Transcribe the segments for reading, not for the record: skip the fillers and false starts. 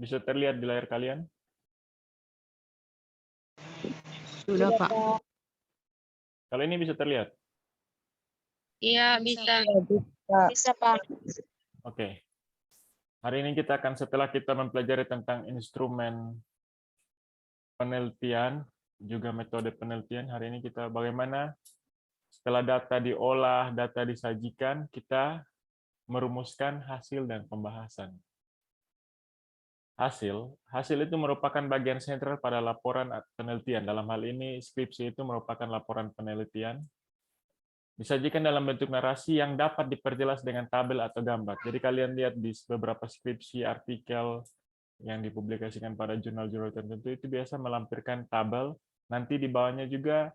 Bisa terlihat di layar kalian? Sudah, Pak. Kalau ini bisa terlihat? Iya, bisa. Bisa, Pak. Oke. Hari ini kita akan, setelah kita mempelajari tentang instrumen penelitian, juga metode penelitian, hari ini kita bagaimana setelah data diolah, data disajikan, kita merumuskan hasil dan pembahasan. Hasil itu merupakan bagian sentral pada laporan penelitian. Dalam hal ini, skripsi itu merupakan laporan penelitian. Disajikan dalam bentuk narasi yang dapat diperjelas dengan tabel atau gambar. Jadi kalian lihat di beberapa skripsi, artikel yang dipublikasikan pada jurnal-jurnal tertentu itu biasa melampirkan tabel. Nanti di bawahnya juga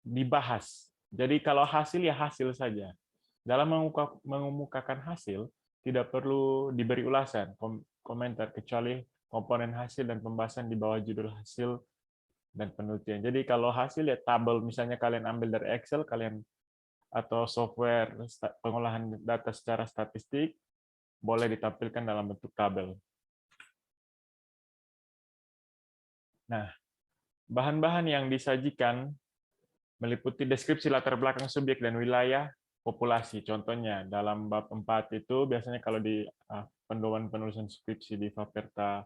dibahas. Jadi kalau hasil ya hasil saja. Dalam mengemukakan hasil, tidak perlu diberi ulasan, komentar, kecuali komponen hasil dan pembahasan di bawah judul hasil dan penelitian. Jadi kalau hasil ya tabel, misalnya kalian ambil dari Excel, kalian atau software pengolahan data secara statistik, boleh ditampilkan dalam bentuk tabel. Nah, bahan-bahan yang disajikan meliputi deskripsi latar belakang subjek dan wilayah populasi. Contohnya, dalam bab 4 itu biasanya kalau di pendoman penulisan skripsi di Faperta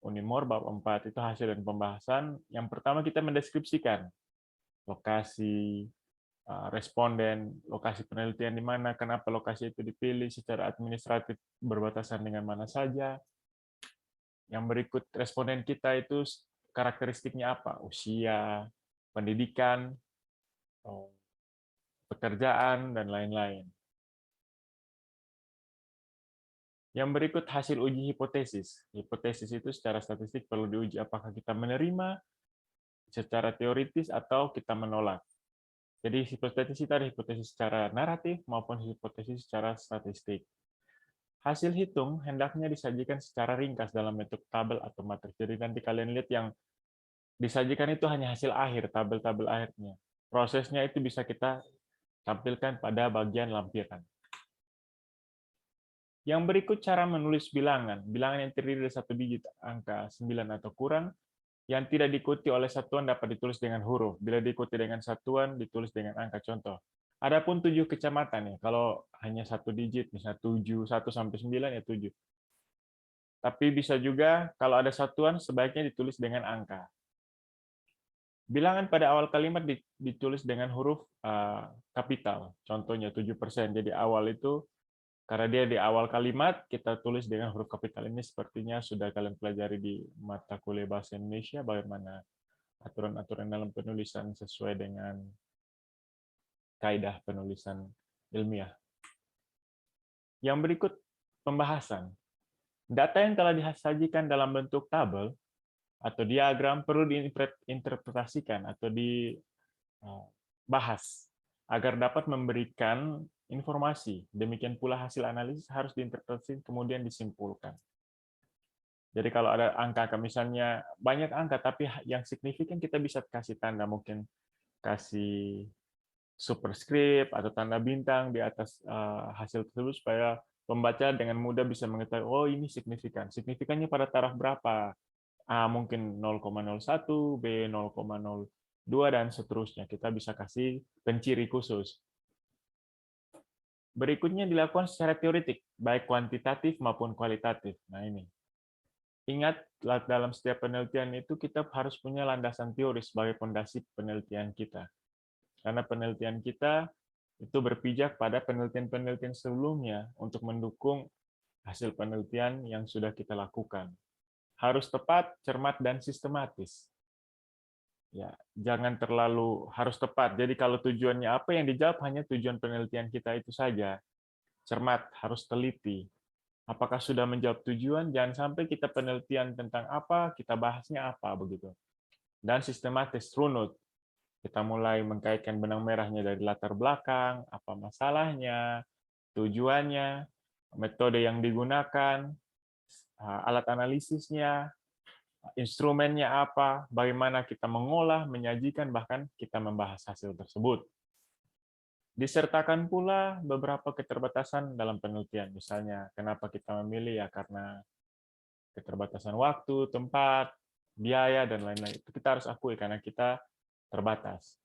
Unimor, bab 4 itu hasil dan pembahasan. Yang pertama kita mendeskripsikan lokasi, responden, lokasi penelitian di mana, kenapa lokasi itu dipilih, secara administratif berbatasan dengan mana saja. Yang berikut, responden kita itu karakteristiknya apa? Usia, pendidikan, pekerjaan, dan lain-lain. Yang berikut hasil uji hipotesis. Hipotesis itu secara statistik perlu diuji apakah kita menerima secara teoritis atau kita menolak. Jadi hipotesis itu ada hipotesis secara naratif maupun hipotesis secara statistik. Hasil hitung hendaknya disajikan secara ringkas dalam bentuk tabel atau matriks. Jadi nanti kalian lihat yang disajikan itu hanya hasil akhir, tabel-tabel akhirnya. Prosesnya itu bisa kita tampilkan pada bagian lampiran. Yang berikut cara menulis bilangan. Bilangan yang terdiri dari 1 digit angka 9 atau kurang, yang tidak diikuti oleh satuan dapat ditulis dengan huruf. Bila diikuti dengan satuan, ditulis dengan angka. Contoh, adapun 7 kecamatan ya, kalau hanya 1 digit, misalnya 7, 1 sampai 9 ya 7. Tapi bisa juga kalau ada satuan, sebaiknya ditulis dengan angka. Bilangan pada awal kalimat ditulis dengan huruf kapital. Contohnya 7%. Jadi awal itu, karena dia di awal kalimat, kita tulis dengan huruf kapital. Ini sepertinya sudah kalian pelajari di mata kuliah Bahasa Indonesia, bagaimana aturan-aturan dalam penulisan sesuai dengan kaidah penulisan ilmiah. Yang berikut, pembahasan. Data yang telah disajikan dalam bentuk tabel atau diagram perlu diinterpretasikan atau dibahas agar dapat memberikan informasi. Demikian pula hasil analisis harus diinterpretasi kemudian disimpulkan. Jadi kalau ada angka, misalnya banyak angka, tapi yang signifikan kita bisa kasih tanda, mungkin kasih superscript atau tanda bintang di atas hasil tersebut supaya pembaca dengan mudah bisa mengetahui, oh ini signifikan. Signifikannya pada taraf berapa? A mungkin 0,01, B 0,02, dan seterusnya. Kita bisa kasih penciri khusus. Berikutnya dilakukan secara teoretik, baik kuantitatif maupun kualitatif. Nah ini. Ingat, dalam setiap penelitian itu kita harus punya landasan teori sebagai fondasi penelitian kita. Karena penelitian kita itu berpijak pada penelitian-penelitian sebelumnya untuk mendukung hasil penelitian yang sudah kita lakukan. Harus tepat, cermat, dan sistematis. Ya, jangan terlalu harus tepat. Jadi kalau tujuannya apa yang dijawab hanya tujuan penelitian kita itu saja. Cermat, harus teliti. Apakah sudah menjawab tujuan? Jangan sampai kita penelitian tentang apa, kita bahasnya apa begitu. Dan sistematis, runut. Kita mulai mengkaitkan benang merahnya dari latar belakang, apa masalahnya, tujuannya, metode yang digunakan, alat analisisnya, instrumennya apa, bagaimana kita mengolah, menyajikan, bahkan kita membahas hasil tersebut. Disertakan pula beberapa keterbatasan dalam penelitian. Misalnya, kenapa kita memilih ya karena keterbatasan waktu, tempat, biaya, dan lain-lain. Itu kita harus akui karena kita terbatas.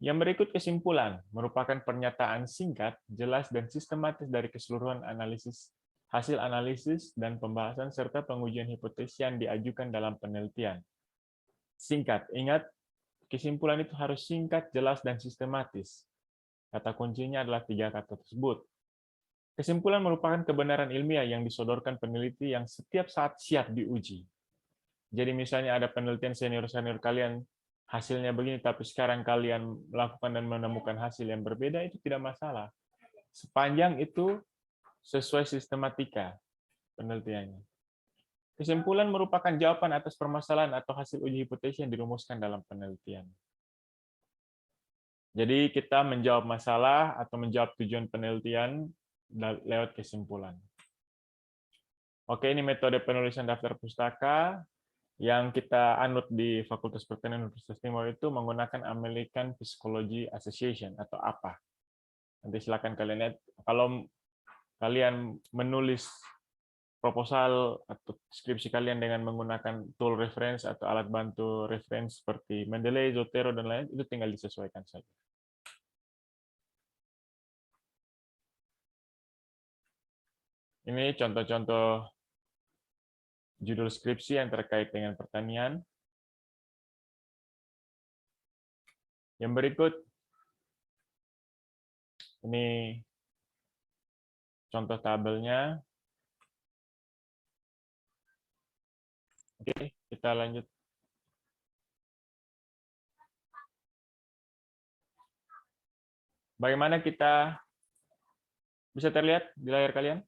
Yang berikut kesimpulan merupakan pernyataan singkat, jelas, dan sistematis dari keseluruhan hasil analisis dan pembahasan serta pengujian hipotesis yang diajukan dalam penelitian. Singkat, ingat kesimpulan itu harus singkat, jelas, dan sistematis. Kata kuncinya adalah 3 kata tersebut. Kesimpulan merupakan kebenaran ilmiah yang disodorkan peneliti yang setiap saat siap diuji. Jadi misalnya ada penelitian senior-senior kalian, hasilnya begini, tapi sekarang kalian melakukan dan menemukan hasil yang berbeda, itu tidak masalah. Sepanjang itu sesuai sistematika penelitiannya. Kesimpulan merupakan jawaban atas permasalahan atau hasil uji hipotesis yang dirumuskan dalam penelitian. Jadi kita menjawab masalah atau menjawab tujuan penelitian lewat kesimpulan. Oke, ini metode penulisan daftar pustaka yang kita anut di Fakultas Pertanian Universitas Timur itu menggunakan American Psychology Association atau APA. Nanti silakan kalian lihat. Kalau kalian menulis proposal atau skripsi kalian dengan menggunakan tool reference atau alat bantu reference seperti Mendeley, Zotero, dan lain, itu tinggal disesuaikan saja. Ini contoh-contoh judul skripsi yang terkait dengan pertanian. Yang berikut, ini contoh tabelnya. Oke, kita lanjut. Bagaimana kita bisa terlihat di layar kalian?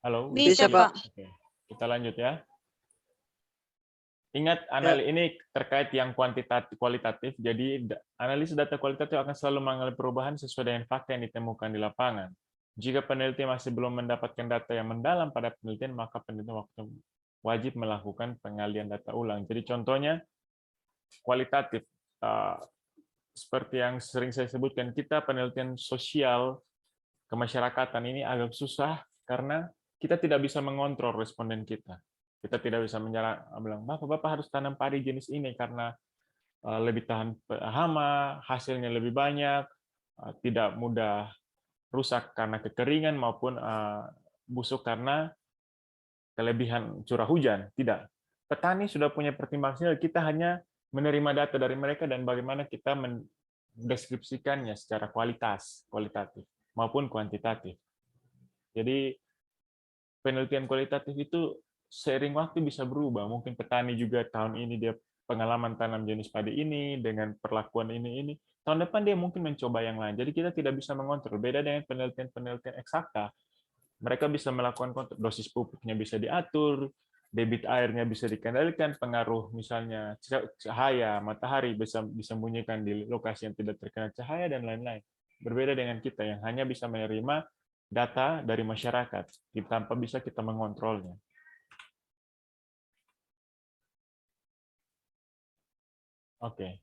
Halo? Bisa, Pak. Oke, kita lanjut ya. Ingat, Ya. ini terkait yang kualitatif, jadi analisis data kualitatif akan selalu mengalami perubahan sesuai dengan fakta yang ditemukan di lapangan. Jika peneliti masih belum mendapatkan data yang mendalam pada penelitian, maka peneliti wajib melakukan pengalian data ulang. Jadi contohnya, kualitatif. Seperti yang sering saya sebutkan, kita penelitian sosial kemasyarakatan ini agak susah karena kita tidak bisa mengontrol responden kita. Kita tidak bisa bilang, Bapak harus tanam padi jenis ini karena lebih tahan hama, hasilnya lebih banyak, tidak mudah rusak karena kekeringan maupun busuk karena kelebihan curah hujan. Tidak. Petani sudah punya pertimbangan, kita hanya menerima data dari mereka dan bagaimana kita mendeskripsikannya secara kualitatif maupun kuantitatif. Jadi penelitian kualitatif itu seiring waktu bisa berubah. Mungkin petani juga tahun ini dia pengalaman tanam jenis padi ini dengan perlakuan ini. Tahun depan dia mungkin mencoba yang lain. Jadi kita tidak bisa mengontrol. Beda dengan penelitian eksakta. Mereka bisa melakukan kontrol, dosis pupuknya bisa diatur, debit airnya bisa dikendalikan, pengaruh misalnya cahaya, matahari bisa disembunyikan di lokasi yang tidak terkena cahaya, dan lain-lain. Berbeda dengan kita yang hanya bisa menerima data dari masyarakat, tanpa bisa kita mengontrolnya. Oke.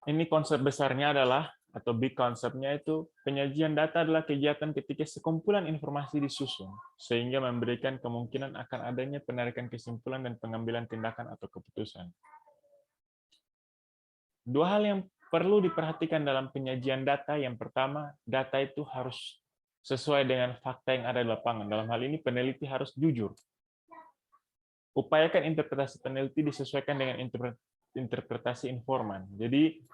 Ini konsep besarnya adalah, atau big konsepnya itu, penyajian data adalah kegiatan ketika sekumpulan informasi disusun, sehingga memberikan kemungkinan akan adanya penarikan kesimpulan dan pengambilan tindakan atau keputusan. Dua hal yang perlu diperhatikan dalam penyajian data. Yang pertama, data itu harus sesuai dengan fakta yang ada di lapangan. Dalam hal ini, peneliti harus jujur. Upayakan interpretasi peneliti disesuaikan dengan interpretasi informan. Jadi,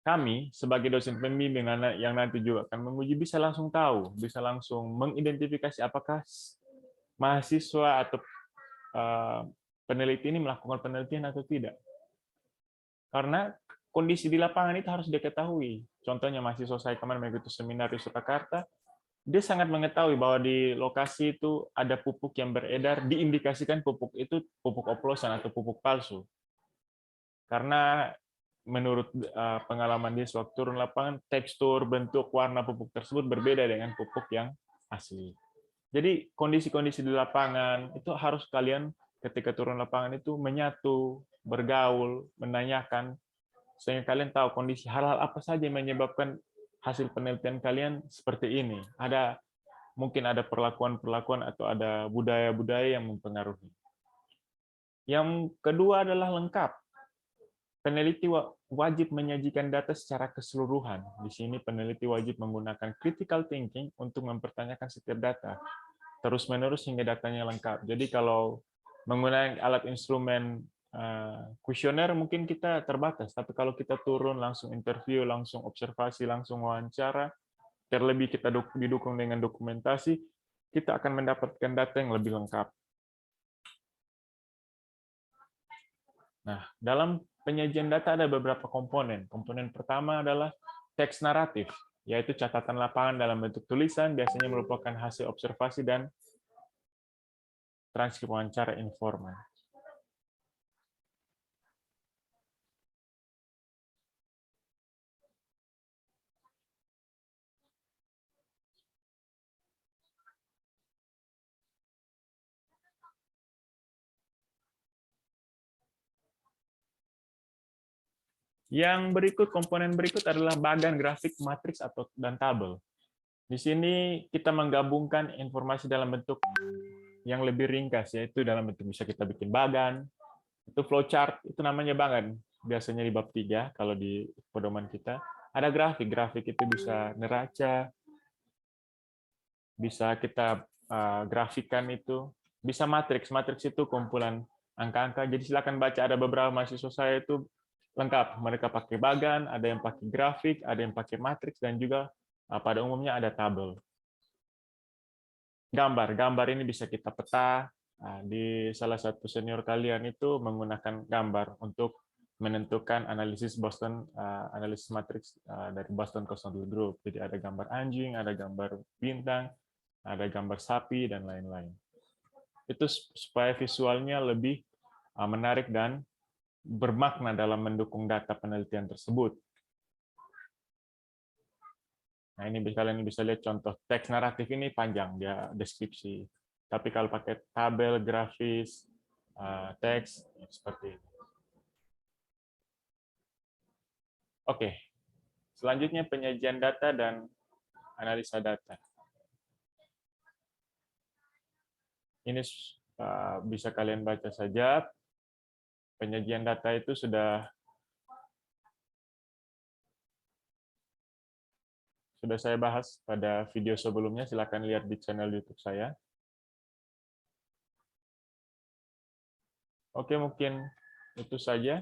kami sebagai dosen pembimbing yang nanti juga akan menguji bisa langsung tahu, bisa langsung mengidentifikasi apakah mahasiswa atau peneliti ini melakukan penelitian atau tidak. Karena kondisi di lapangan itu harus diketahui. Contohnya mahasiswa saya kemarin mengikuti seminar di Surakarta, dia sangat mengetahui bahwa di lokasi itu ada pupuk yang beredar, diindikasikan pupuk itu pupuk oplosan atau pupuk palsu. Karena menurut pengalaman dia sewaktu turun lapangan, tekstur, bentuk, warna pupuk tersebut berbeda dengan pupuk yang asli. Jadi kondisi-kondisi di lapangan itu harus kalian ketika turun lapangan itu menyatu, bergaul, menanyakan, sehingga kalian tahu kondisi hal-hal apa saja yang menyebabkan hasil penelitian kalian seperti ini. Mungkin ada perlakuan-perlakuan atau ada budaya-budaya yang mempengaruhi. Yang kedua adalah lengkap. Peneliti wajib menyajikan data secara keseluruhan. Di sini peneliti wajib menggunakan critical thinking untuk mempertanyakan setiap data, terus-menerus hingga datanya lengkap. Jadi kalau menggunakan alat instrumen kuesioner mungkin kita terbatas, tapi kalau kita turun langsung interview, langsung observasi, langsung wawancara, terlebih kita didukung dengan dokumentasi, kita akan mendapatkan data yang lebih lengkap. Nah, dalam penyajian data ada beberapa komponen. Komponen pertama adalah teks naratif, yaitu catatan lapangan dalam bentuk tulisan, biasanya merupakan hasil observasi dan transkrip wawancara informal. Yang berikut, komponen berikut adalah bagan, grafik, matriks, dan tabel. Di sini kita menggabungkan informasi dalam bentuk yang lebih ringkas, yaitu dalam bentuk bisa kita bikin bagan, itu flowchart, itu namanya bagan. Biasanya di bab 3, kalau di pedoman kita. Ada grafik, grafik itu bisa neraca, bisa kita grafikan itu, bisa matriks, matriks itu kumpulan angka-angka. Jadi silakan baca, ada beberapa mahasiswa saya itu lengkap. Mereka pakai bagan, ada yang pakai grafik, ada yang pakai matriks, dan juga pada umumnya ada tabel. Gambar, gambar ini bisa kita peta. Di salah satu senior kalian itu menggunakan gambar untuk menentukan analisis Boston, analisis matriks dari Boston Consulting Group. Jadi ada gambar anjing, ada gambar bintang, ada gambar sapi, dan lain-lain. Itu supaya visualnya lebih menarik dan bermakna dalam mendukung data penelitian tersebut. Nah, ini kalian bisa lihat contoh teks naratif ini panjang, dia deskripsi. Tapi kalau pakai tabel, grafis, teks, seperti ini. Oke, selanjutnya penyajian data dan analisa data. Ini bisa kalian baca saja. Penyajian data itu sudah saya bahas pada video sebelumnya. Silakan lihat di channel YouTube saya. Oke, mungkin itu saja.